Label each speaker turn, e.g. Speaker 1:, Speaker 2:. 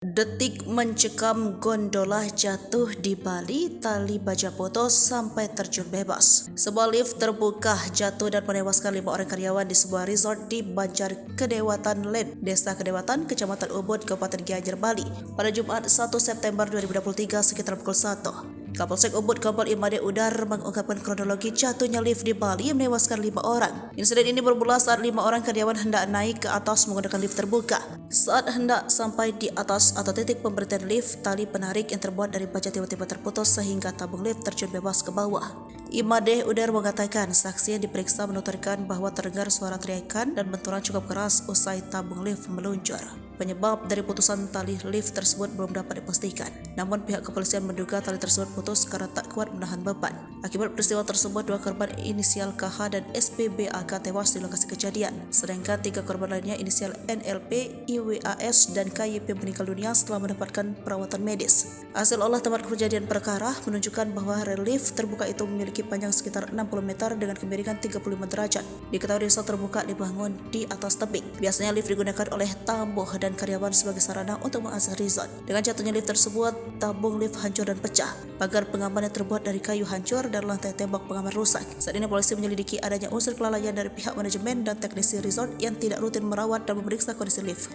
Speaker 1: Detik mencekam gondola jatuh di Bali, tali baja putus sampai terjun bebas. Sebuah lift terbuka jatuh dan menewaskan 5 orang karyawan di sebuah resort di Banjar Kedewatan Land, Desa Kedewatan, Kecamatan Ubud, Kabupaten Gianyar, Bali pada Jumat 1 September 2023 sekitar pukul 1. Kapolsek Ubud Kompol Imade Udar mengungkapkan kronologi jatuhnya lift di Bali yang menewaskan 5 orang. Insiden ini bermula saat 5 orang karyawan hendak naik ke atas menggunakan lift terbuka. Saat hendak sampai di atas atau titik pemberhentian lift, tali penarik yang terbuat dari baja tiba-tiba terputus sehingga tabung lift terjun bebas ke bawah. Imade Udar mengatakan saksi yang diperiksa menuturkan bahwa terdengar suara teriakan dan benturan cukup keras usai tabung lift meluncur. Penyebab dari putusan tali lift tersebut belum dapat dipastikan. Namun pihak kepolisian menduga tali tersebut putus karena tak kuat menahan beban. Akibat peristiwa tersebut, 2 korban inisial KH dan SPBAK tewas di lokasi kejadian. Sedangkan 3 korban lainnya inisial NLP, IWAS, dan KYP meninggal dunia setelah mendapatkan perawatan medis. Hasil olah tempat kejadian perkara menunjukkan bahwa rel lift terbuka itu memiliki panjang sekitar 60 meter dengan kemiringan 35 derajat. Diketahui resort terbuka dibangun di atas tebing. Biasanya lift digunakan oleh tamu dan karyawan sebagai sarana untuk mengakses resort. Dengan jatuhnya lift tersebut, tabung lift hancur dan pecah. Pagar pengaman yang terbuat dari kayu hancur dan lantai tembok pengaman rusak. Saat ini polisi menyelidiki adanya unsur kelalaian dari pihak manajemen dan teknisi resort yang tidak rutin merawat dan memeriksa kondisi lift.